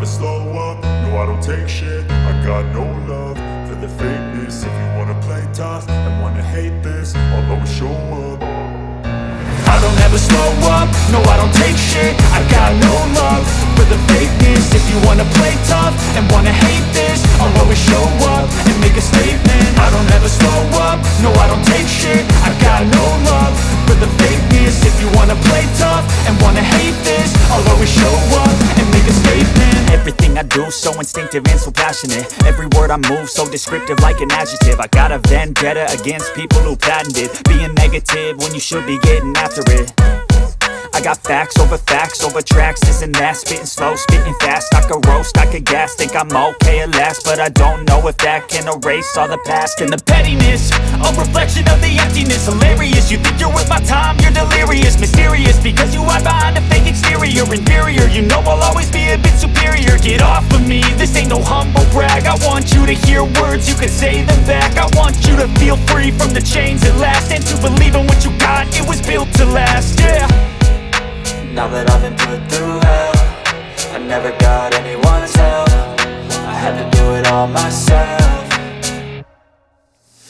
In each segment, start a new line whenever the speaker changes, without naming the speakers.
slow up, no I don't take shit. I got no love for the fakeness. If you wanna play tough and wanna hate this, I'll always show up. I don't ever slow up, no I don't take shit. I got no love for the fakeness. If you wanna play tough and wanna hate this, I'll always show up and make a statement. I don't ever slow up, no I don't take shit. I got no love for the fakeness. If you wanna play tough and wanna hate this, I'll always show up and make a statement.
Everything I do so instinctive and so passionate. Every word I move so descriptive like an adjective. I got a vendetta against people who patented being negative when you should be getting after it. I got facts over tracks, this and that. Spitting slow, spitting fast. I could roast, I could gas. Think I'm okay at last, but I don't know if that can erase all the past. And the pettiness, a reflection of the emptiness. Hilarious, you think you're worth my time, you're delirious. Mysterious, because you hide behind a fake exterior. Inferior, you know I'll always be a bit superior. Get off of me, this ain't no humble brag. I want you to hear words, you can say them back. I want you to feel free from the chains at last, and to believe in what you got, it was built to last, yeah.
Now that I've been put through hell, I never got anyone's help. I had to do it all myself.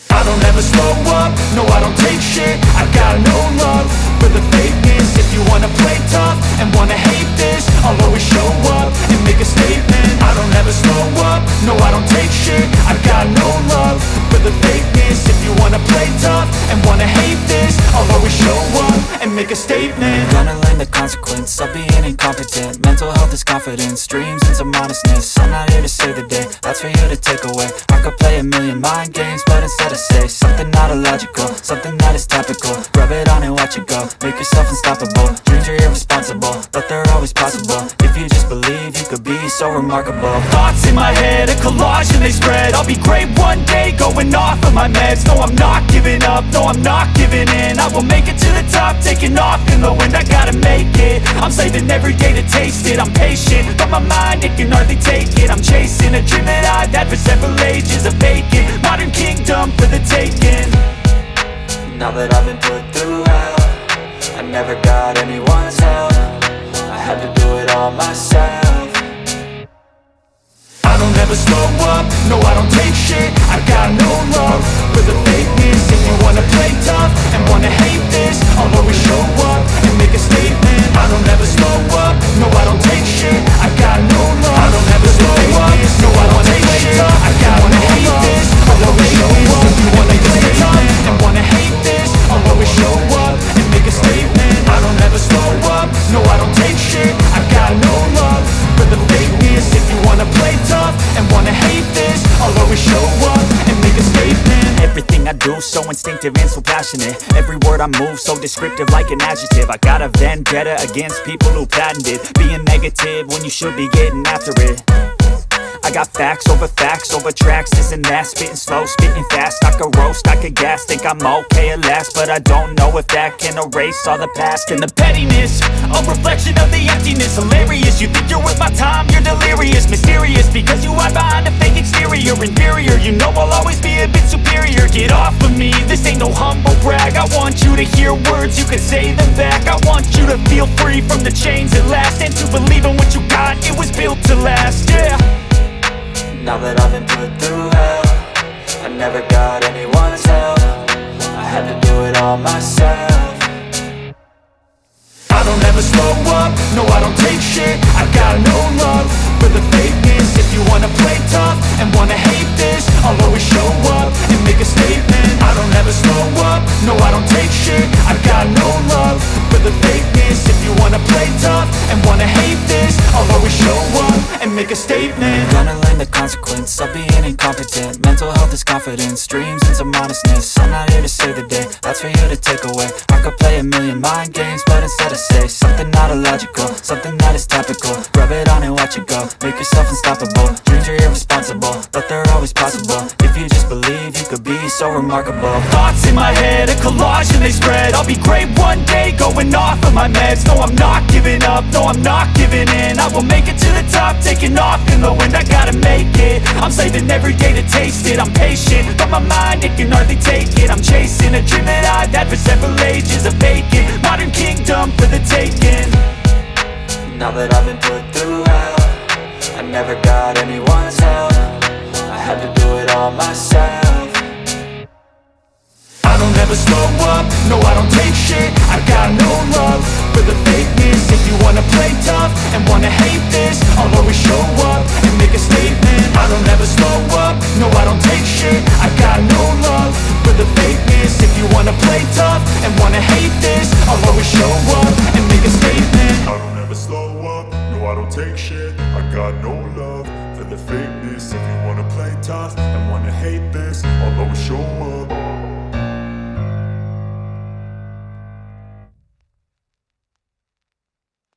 I don't ever slow up, no I don't take shit. I got no love for the fakeness. If you wanna play tough and wanna hate this, I'll always show up and make a statement. I don't ever slow up, no I don't take shit. I got no love for the fakeness. If you wanna play tough and wanna hate this, I'll always show up and make a statement.
Gonna learn the consequence of being incompetent. Mental health is confidence, dreams and some honestness. I'm not here to save the day, that's for you to take away. I could play a million mind games, but instead I say something not illogical, something that is topical. Rub it on and watch it go, make yourself unstoppable. Dreams are irresponsible, but they're always possible. If you just believe, you could be so remarkable.
Thoughts in my head, a collage and they spread. I'll be great one day, going off of my meds. No, I'm not giving up, no, I'm not giving in. I will make it to the top, taking off in the wind. I gotta make it, I'm saving every day to taste it. I'm patient, but my mind, it can hardly take it. I'm chasing a dream that I've had for several ages. A vacant, modern kingdom for the taking.
Now that I've been put through hell, I never got anyone's help. I had to do it all myself.
I don't ever slow up, no I don't take shit. I got no love for the fakeness. If you wanna play tough and wanna hate this, I'll always show up and make a statement. I don't ever slow up, no I don't take shit. I got no love. I don't ever slow up, no I don't take shit. I got no hate this, I'll always show up. If you wanna play tough and wanna hate this, I'll always show up and make a statement. I don't ever slow up, no I don't take shit. I got no love for the fakeness. If you wanna play tough and wanna hate this, I'll always show up and make a statement.
Everything I do so instinctive and so passionate. Every word I move so descriptive like an adjective. I got a vendetta against people who patented being negative when you should be getting after it. I got facts over tracks, this and that. Spitting slow, spitting fast. I could roast, I could gas. Think I'm okay at last, but I don't know if that can erase all the past. And the pettiness, a reflection of the emptiness. Hilarious, you think you're worth my time, you're delirious. Mysterious, because you hide behind a fake exterior. Inferior, you know I'll always be a bit superior. Get off of me, this ain't no humble brag. I want you to hear words, you can say them back. I want you to feel free from the chains at last, and to believe in what you got, it was built to last, yeah.
Now that I've been put through hell, I never got anyone's help. I had to do it all myself.
I don't ever slow up, no I don't take shit. I got no love for the fakeness. If you wanna play tough and wanna hate this, I'll always show up and make a statement. I don't ever slow up, no I don't take shit. I got no love for the fakeness. If you wanna play tough and wanna hate this, I'll always show up and make a statement.
Gonna learn the consequence of being incompetent. Mental health is confidence, dreams and some honestness. I'm not here to save the day, that's for you to take away. I could play a million mind games, but instead I say something not illogical, something that is topical. Rub it on and watch it go, make yourself unstoppable. Dreams are irresponsible, but they're always possible. If you just believe, you could be so remarkable.
Thoughts in my head, a collage and they spread. I'll be great one day, going off of my meds. No, I'm not giving up, no, I'm not giving in. I will make it to the top, taking off in the wind. I gotta make it, I'm saving every day to taste it. I'm patient, but my mind, it can hardly take it. I'm chasing a dream that I've had for several ages. A vacant, modern kingdom for the taking.
Now that I've been put through hell, I never got anyone's help. I had to do it all myself.
I don't ever slow up, no I don't take shit. I got no love for the fakeness. If you wanna play tough and wanna hate this, I'll always show up and make a statement. I don't ever slow up, no I don't take shit. I got no love for the fakeness. If you wanna play tough and wanna hate this, I'll always show up and make a statement.
I don't ever slow up, no I don't take shit. I got no love for the fakeness. If you wanna play tough and wanna hate this, I'll always show up